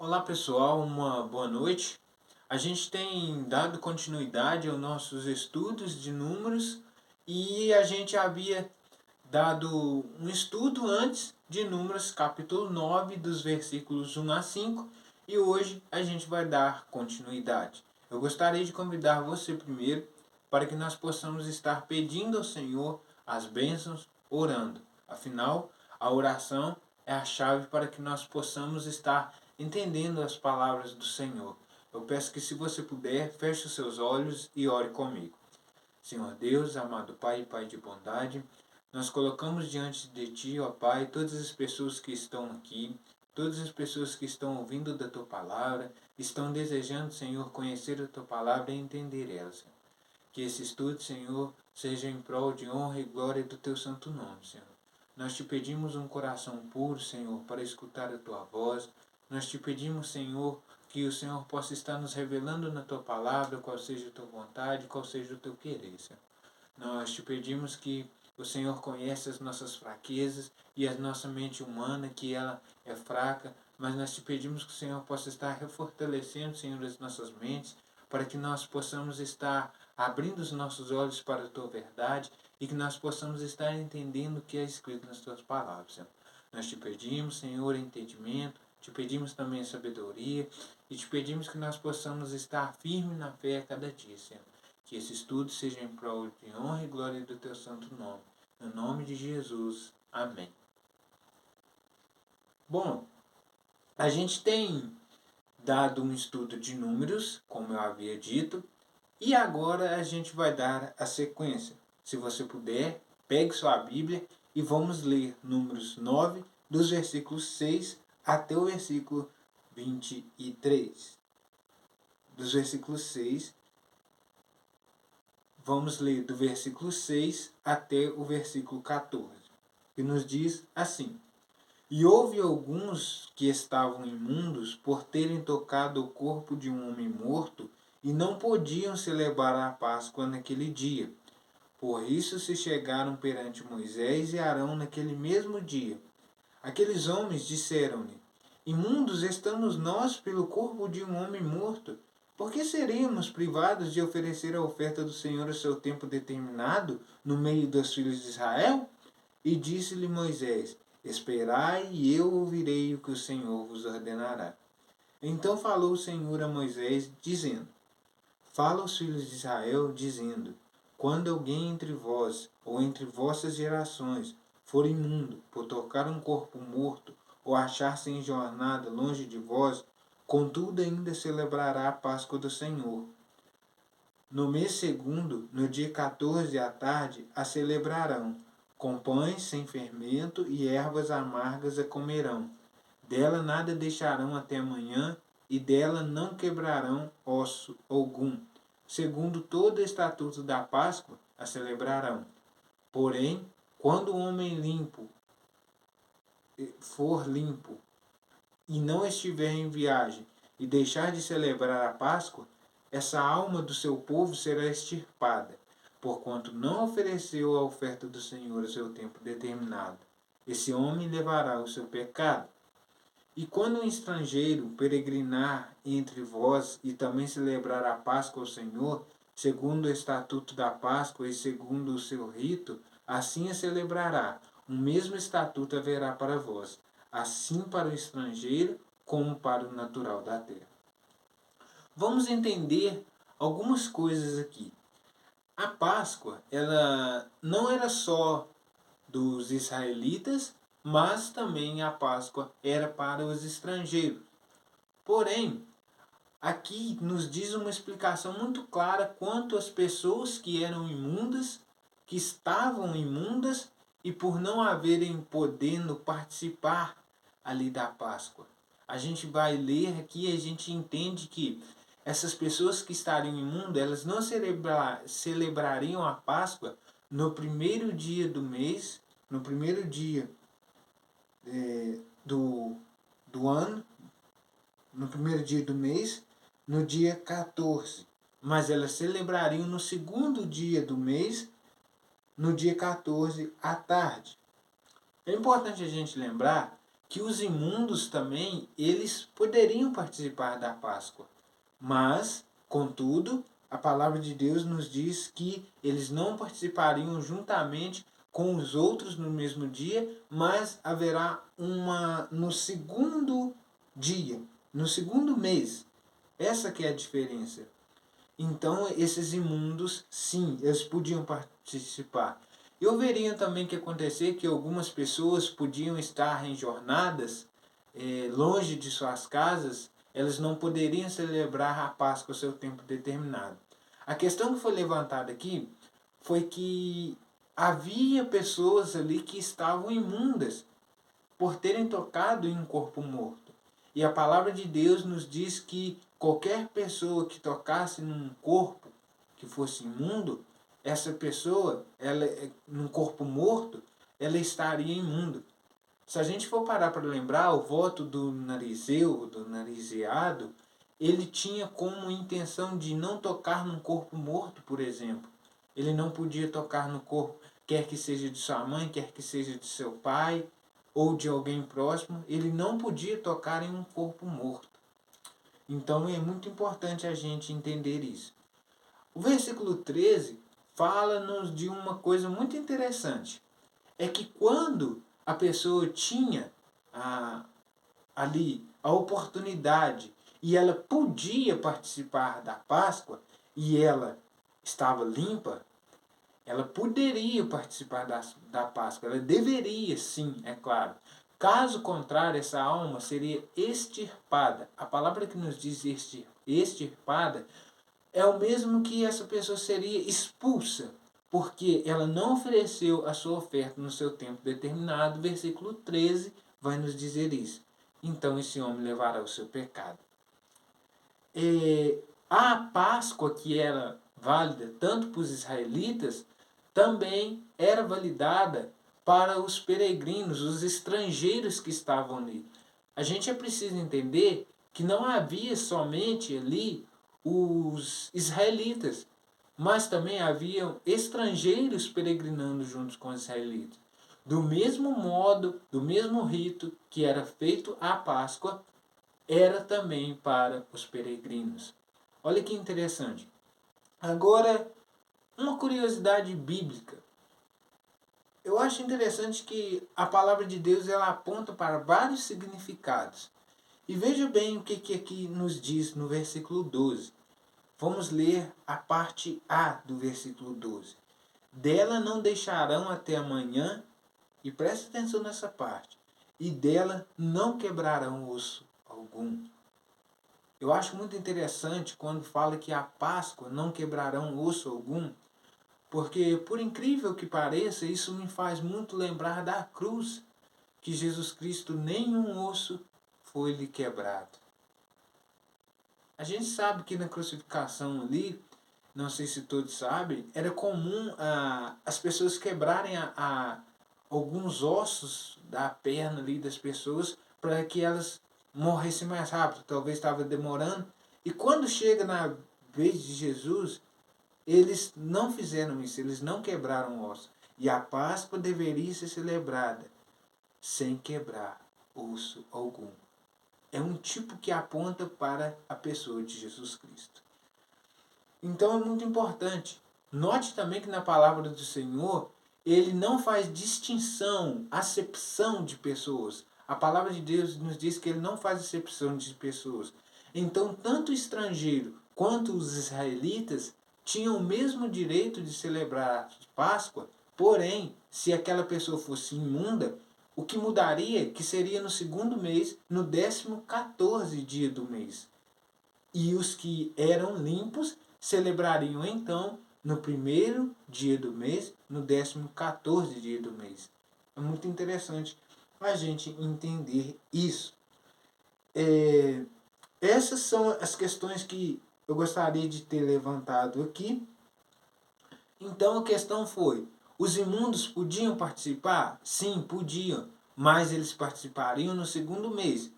Olá pessoal, uma boa noite. A gente tem dado continuidade aos nossos estudos de números e a gente havia dado um estudo antes de Números capítulo 9 dos versículos 1 a 5 e hoje a gente vai dar continuidade. Eu gostaria de convidar você primeiro para que nós possamos estar pedindo ao Senhor as bênçãos orando. Afinal, a oração é a chave para que nós possamos estar entendendo as palavras do Senhor. Eu peço que, se você puder, feche os seus olhos e ore comigo. Senhor Deus, amado Pai e Pai de bondade, nós colocamos diante de Ti, ó Pai, todas as pessoas que estão aqui, todas as pessoas que estão ouvindo da Tua palavra, estão desejando, Senhor, conhecer a Tua palavra e entender ela, Senhor. Que esse estudo, Senhor, seja em prol de honra e glória do Teu santo nome, Senhor. Nós te pedimos um coração puro, Senhor, para escutar a Tua voz. Nós te pedimos, Senhor, que o Senhor possa estar nos revelando na Tua palavra qual seja a Tua vontade, qual seja o Teu querer, Senhor. Nós te pedimos que o Senhor conhece as nossas fraquezas e a nossa mente humana, que ela é fraca, mas nós te pedimos que o Senhor possa estar refortalecendo, Senhor, as nossas mentes, para que nós possamos estar abrindo os nossos olhos para a Tua verdade e que nós possamos estar entendendo o que é escrito nas Tuas palavras, Senhor. Nós te pedimos, Senhor, entendimento, te pedimos também sabedoria e te pedimos que nós possamos estar firmes na fé a cada dia, Senhor. Que esse estudo seja em prol de honra e glória do Teu santo nome. No nome de Jesus. Amém. Bom, a gente tem dado um estudo de números, como eu havia dito, e agora a gente vai dar a sequência. Se você puder, pegue sua Bíblia e vamos ler Números 9, dos versículos 6 até o versículo 23. Dos versículos 6, vamos ler do versículo 6 até o versículo 14, que nos diz assim: E houve alguns que estavam imundos por terem tocado o corpo de um homem morto e não podiam celebrar a Páscoa naquele dia. Por isso se chegaram perante Moisés e Arão naquele mesmo dia. Aqueles homens disseram-lhe: Imundos estamos nós pelo corpo de um homem morto. Por que seríamos privados de oferecer a oferta do Senhor a seu tempo determinado no meio dos filhos de Israel? E disse-lhe Moisés: Esperai, e eu ouvirei o que o Senhor vos ordenará. Então falou o Senhor a Moisés, dizendo: Fala aos filhos de Israel, dizendo: Quando alguém entre vós, ou entre vossas gerações, for imundo, por tocar um corpo morto, ou achar-se em jornada longe de vós, contudo ainda celebrará a Páscoa do Senhor. No mês segundo, no dia 14 à tarde, a celebrarão. Com pães sem fermento e ervas amargas a comerão. Dela nada deixarão até amanhã, e dela não quebrarão osso algum. Segundo todo o estatuto da Páscoa, a celebrarão. Porém, quando o homem limpo for limpo e não estiver em viagem e deixar de celebrar a Páscoa, essa alma do seu povo será extirpada, porquanto não ofereceu a oferta do Senhor a seu tempo determinado. Esse homem levará o seu pecado. E quando um estrangeiro peregrinar entre vós e também celebrar a Páscoa ao Senhor, segundo o estatuto da Páscoa e segundo o seu rito, assim a celebrará. O mesmo estatuto haverá para vós, assim para o estrangeiro como para o natural da terra. Vamos entender algumas coisas aqui. A Páscoa, ela não era só dos israelitas, mas também a Páscoa era para os estrangeiros. Porém, aqui nos diz uma explicação muito clara quanto às pessoas que eram imundas, que estavam imundas e por não haverem podendo participar ali da Páscoa. A gente vai ler aqui e a gente entende que essas pessoas que estariam imundas, elas não celebrariam a Páscoa no primeiro dia do mês, no primeiro dia do ano, no primeiro dia do mês, no dia 14. Mas elas celebrariam no segundo dia do mês, no dia 14 à tarde. É importante a gente lembrar que os imundos também, eles poderiam participar da Páscoa. Mas, contudo, a palavra de Deus nos diz que eles não participariam juntamente com os outros no mesmo dia, mas haverá uma no segundo dia, no segundo mês. Essa que é a diferença. Então, esses imundos, sim, eles podiam participar. Eu veria também que acontecer que algumas pessoas podiam estar em jornadas longe de suas casas, elas não poderiam celebrar a Páscoa ao seu tempo determinado. A questão que foi levantada aqui foi que havia pessoas ali que estavam imundas por terem tocado em um corpo morto. E a palavra de Deus nos diz que qualquer pessoa que tocasse num corpo que fosse imundo, essa pessoa, ela, num corpo morto, ela estaria imundo. Se a gente for parar para lembrar, o voto do narizeu, do narizeado, ele tinha como intenção de não tocar num corpo morto, por exemplo. Ele não podia tocar no corpo, quer que seja de sua mãe, quer que seja de seu pai, ou de alguém próximo. Ele não podia tocar em um corpo morto. Então é muito importante a gente entender isso. O versículo 13 fala-nos de uma coisa muito interessante. É que quando a pessoa tinha ali a oportunidade e ela podia participar da Páscoa e ela estava limpa, ela poderia participar da Páscoa. Ela deveria, sim, é claro. Caso contrário, essa alma seria extirpada. A palavra que nos diz extirpada é o mesmo que essa pessoa seria expulsa, porque ela não ofereceu a sua oferta no seu tempo determinado. Versículo 13 vai nos dizer isso. Então esse homem levará o seu pecado. A Páscoa, que era válida tanto para os israelitas, também era validada para os peregrinos, os estrangeiros que estavam ali. A gente é preciso entender que não havia somente ali os israelitas, mas também haviam estrangeiros peregrinando juntos com os israelitas. Do mesmo modo, do mesmo rito que era feito à Páscoa, era também para os peregrinos. Olha que interessante. Agora, uma curiosidade bíblica. Eu acho interessante que a palavra de Deus ela aponta para vários significados. E veja bem o que aqui nos diz no versículo 12. Vamos ler a parte A do versículo 12. Dela não deixarão até amanhã, e preste atenção nessa parte, e dela não quebrarão osso algum. Eu acho muito interessante quando fala que a Páscoa não quebrarão osso algum, porque, por incrível que pareça, isso me faz muito lembrar da cruz, que Jesus Cristo nenhum osso foi-lhe quebrado. A gente sabe que na crucificação ali, não sei se todos sabem, era comum as pessoas quebrarem alguns ossos da perna ali das pessoas para que elas morressem mais rápido. Talvez estava demorando. E quando chega na vez de Jesus, eles não fizeram isso, eles não quebraram osso. E a Páscoa deveria ser celebrada sem quebrar osso algum. É um tipo que aponta para a pessoa de Jesus Cristo. Então é muito importante. Note também que na palavra do Senhor, ele não faz distinção, acepção de pessoas. A palavra de Deus nos diz que ele não faz acepção de pessoas. Então, tanto o estrangeiro quanto os israelitas tinham o mesmo direito de celebrar a Páscoa, porém, se aquela pessoa fosse imunda, o que mudaria que seria no segundo mês, no 14º dia do mês. E os que eram limpos celebrariam então no primeiro dia do mês, no 14º dia do mês. É muito interessante a gente entender isso. Essas são as questões que eu gostaria de ter levantado aqui. Então a questão foi, os imundos podiam participar? Sim, podiam, mas eles participariam no segundo mês.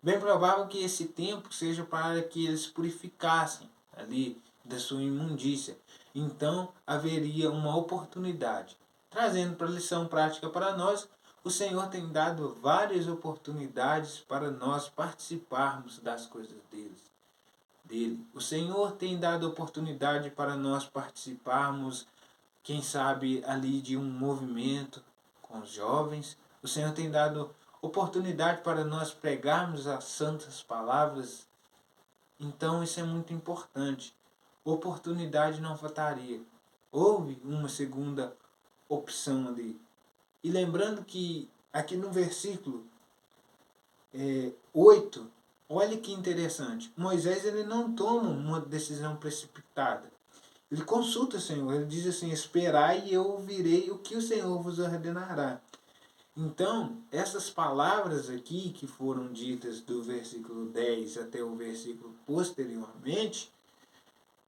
Bem provável que esse tempo seja para que eles purificassem ali da sua imundícia. Então haveria uma oportunidade. Trazendo para a lição prática para nós, o Senhor tem dado várias oportunidades para nós participarmos das coisas dele. O Senhor tem dado oportunidade para nós participarmos, quem sabe, ali de um movimento com os jovens. O Senhor tem dado oportunidade para nós pregarmos as santas palavras. Então isso é muito importante. Oportunidade não faltaria. Houve uma segunda opção ali. E lembrando que aqui no versículo 8, olha que interessante. Moisés ele não toma uma decisão precipitada. Ele consulta o Senhor. Ele diz assim: esperai e eu ouvirei o que o Senhor vos ordenará. Então, essas palavras aqui que foram ditas do versículo 10 até o versículo posteriormente,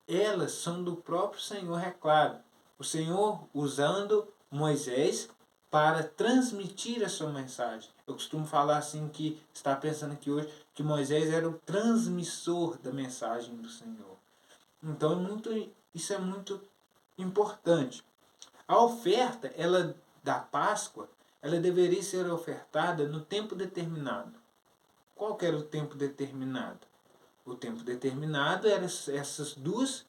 elas são do próprio Senhor, é claro. O Senhor usando Moisés para transmitir a sua mensagem. Eu costumo falar assim que está pensando aqui hoje que Moisés era o transmissor da mensagem do Senhor. Então isso é muito importante. A oferta da Páscoa, ela deveria ser ofertada no tempo determinado. Qual que era o tempo determinado? O tempo determinado eram essas duas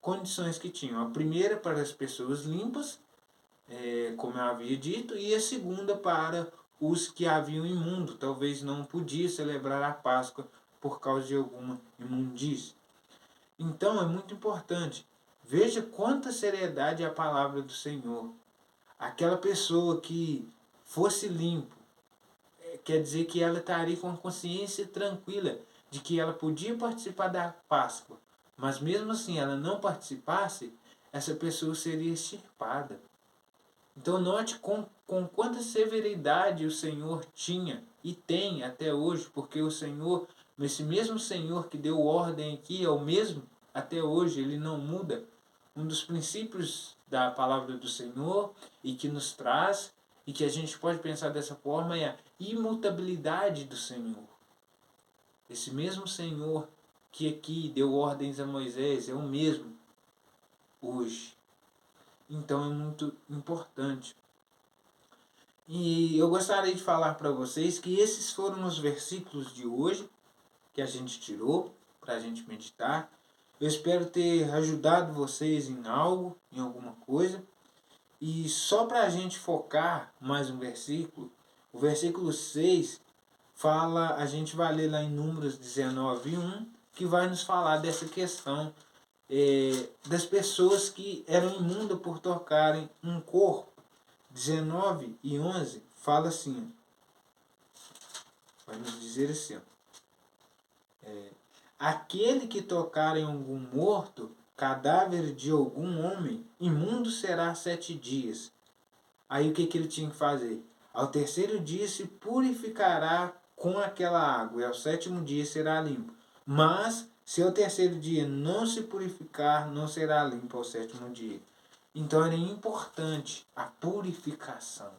condições que tinham. A primeira para as pessoas limpas, como eu havia dito, e a segunda para os que haviam imundo. Talvez não podia celebrar a Páscoa por causa de alguma imundície. Então é muito importante. Veja quanta seriedade é a palavra do Senhor. Aquela pessoa que fosse limpo, quer dizer que ela estaria com a consciência tranquila de que ela podia participar da Páscoa, mas mesmo assim ela não participasse, essa pessoa seria extirpada. Então note com quanta severidade o Senhor tinha e tem até hoje, porque o Senhor, esse mesmo Senhor que deu ordem aqui, é o mesmo até hoje, ele não muda. Um dos princípios da palavra do Senhor e que nos traz, e que a gente pode pensar dessa forma, é a imutabilidade do Senhor. Esse mesmo Senhor que aqui deu ordens a Moisés é o mesmo hoje. Então é muito importante. E eu gostaria de falar para vocês que esses foram os versículos de hoje que a gente tirou para a gente meditar. Eu espero ter ajudado vocês em algo, em alguma coisa. E só para a gente focar mais um versículo, o versículo 6 fala, a gente vai ler lá em Números 19:1, que vai nos falar dessa questão das pessoas que eram imundas por tocarem um corpo. 19:11 fala assim, vai nos dizer assim, aquele que tocar em algum morto, cadáver de algum homem, imundo será 7 dias. Aí o que ele tinha que fazer? Ao terceiro dia se purificará com aquela água, e ao sétimo dia será limpo. Mas, se ao terceiro dia não se purificar, não será limpo ao sétimo dia. Então era importante a purificação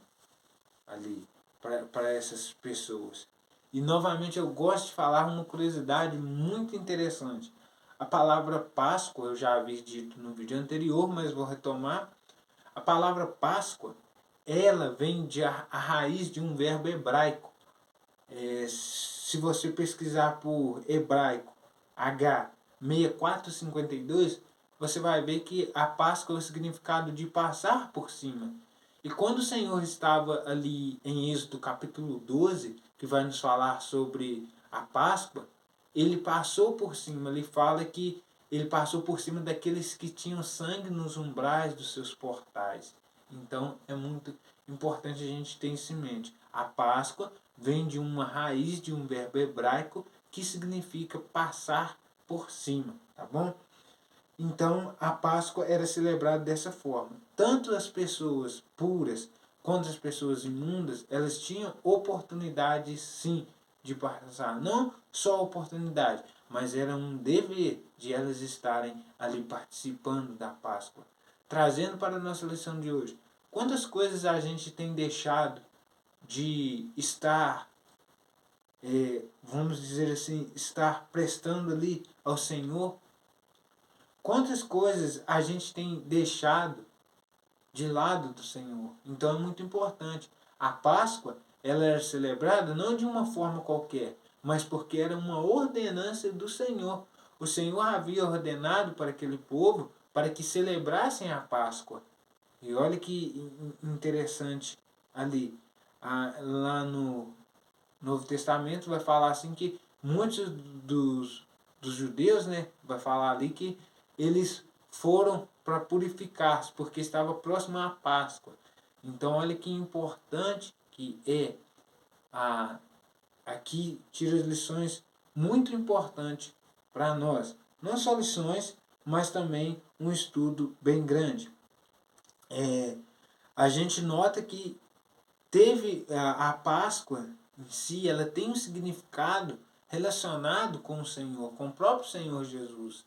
ali para essas pessoas. E novamente eu gosto de falar uma curiosidade muito interessante. A palavra Páscoa, eu já havia dito no vídeo anterior, mas vou retomar. A palavra Páscoa, ela vem a raiz de um verbo hebraico. Se você pesquisar por hebraico H6452, você vai ver que a Páscoa é o significado de passar por cima. E quando o Senhor estava ali em Êxodo capítulo 12, que vai nos falar sobre a Páscoa, ele passou por cima, ele fala que ele passou por cima daqueles que tinham sangue nos umbrais dos seus portais. Então é muito importante a gente ter isso em mente. A Páscoa vem de uma raiz de um verbo hebraico que significa passar por cima, tá bom? Então a Páscoa era celebrada dessa forma. Tanto as pessoas puras quanto as pessoas imundas, elas tinham oportunidade sim de passar. Não só oportunidade, mas era um dever de elas estarem ali participando da Páscoa. Trazendo para a nossa lição de hoje, quantas coisas a gente tem deixado de estar, vamos dizer assim, estar prestando ali ao Senhor? Quantas coisas a gente tem deixado de lado do Senhor? Então é muito importante A Páscoa, ela era celebrada não de uma forma qualquer, mas porque era uma ordenança do Senhor. O Senhor havia ordenado para aquele povo para que celebrassem a Páscoa. E olha que interessante ali. Lá no Novo Testamento vai falar assim que muitos dos judeus, né, vai falar ali que eles foram para purificar-se, porque estava próximo à Páscoa. Então olha que importante que é. Aqui tira lições muito importantes para nós. Não só lições, mas também um estudo bem grande. A gente nota que teve a Páscoa em si, ela tem um significado relacionado com o Senhor, com o próprio Senhor Jesus.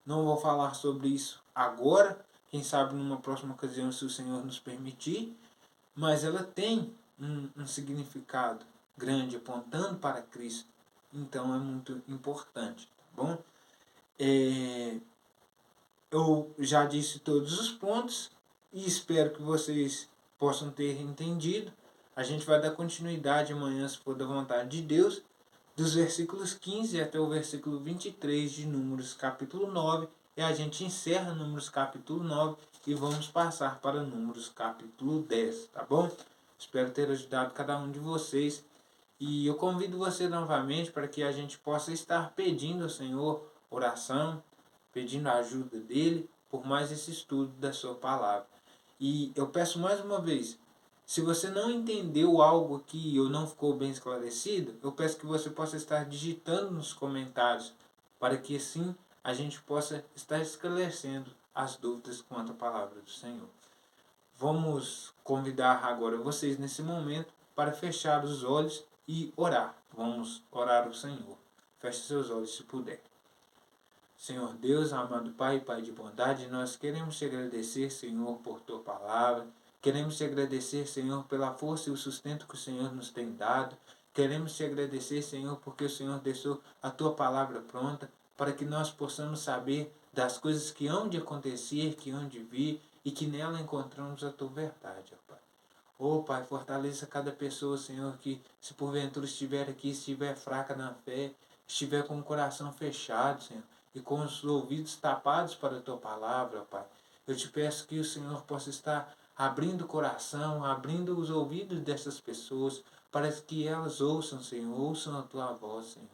Não vou falar sobre isso agora, quem sabe numa próxima ocasião, se o Senhor nos permitir, mas ela tem um significado grande, apontando para Cristo. Então é muito importante, tá bom? Eu já disse todos os pontos e espero que vocês possam ter entendido. A gente vai dar continuidade amanhã, se for da vontade de Deus, dos versículos 15 até o versículo 23 de Números capítulo 9. E a gente encerra Números capítulo 9 e vamos passar para Números capítulo 10, tá bom? Espero ter ajudado cada um de vocês. E eu convido você novamente para que a gente possa estar pedindo ao Senhor oração, pedindo a ajuda dele por mais esse estudo da sua palavra. E eu peço mais uma vez, se você não entendeu algo aqui ou não ficou bem esclarecido, eu peço que você possa estar digitando nos comentários, para que assim a gente possa estar esclarecendo as dúvidas quanto à palavra do Senhor. Vamos convidar agora vocês nesse momento para fechar os olhos e orar. Vamos orar ao Senhor. Feche seus olhos se puder. Senhor Deus, amado Pai, Pai de bondade, nós queremos te agradecer, Senhor, por tua palavra. Queremos te agradecer, Senhor, pela força e o sustento que o Senhor nos tem dado. Queremos te agradecer, Senhor, porque o Senhor deixou a tua palavra pronta para que nós possamos saber das coisas que hão de acontecer, que hão de vir e que nela encontramos a tua verdade, ó Pai. Ó Pai, fortaleça cada pessoa, Senhor, que se porventura estiver aqui, estiver fraca na fé, estiver com o coração fechado, Senhor, e com os ouvidos tapados para a tua palavra, ó Pai. Eu te peço que o Senhor possa estar abrindo o coração, abrindo os ouvidos dessas pessoas, para que elas ouçam, Senhor, ouçam a tua voz, Senhor.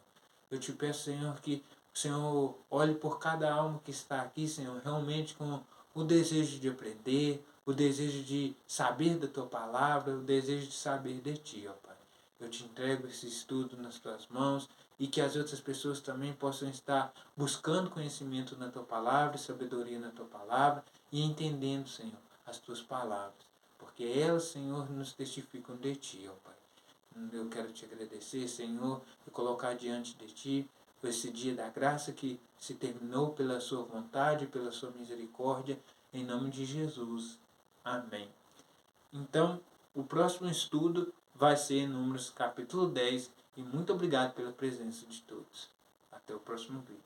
Eu te peço, Senhor, que o Senhor olhe por cada alma que está aqui, Senhor, realmente com o desejo de aprender, o desejo de saber da tua palavra, o desejo de saber de ti, ó Pai. Eu te entrego esse estudo nas tuas mãos e que as outras pessoas também possam estar buscando conhecimento na tua palavra, sabedoria na tua palavra e entendendo, Senhor, as tuas palavras, porque elas, Senhor, nos testificam de ti, ó Pai. Eu quero te agradecer, Senhor, e colocar diante de ti esse dia da graça que se terminou pela sua vontade, pela sua misericórdia, em nome de Jesus. Amém. Então, o próximo estudo vai ser Números capítulo 10 e muito obrigado pela presença de todos. Até o próximo vídeo.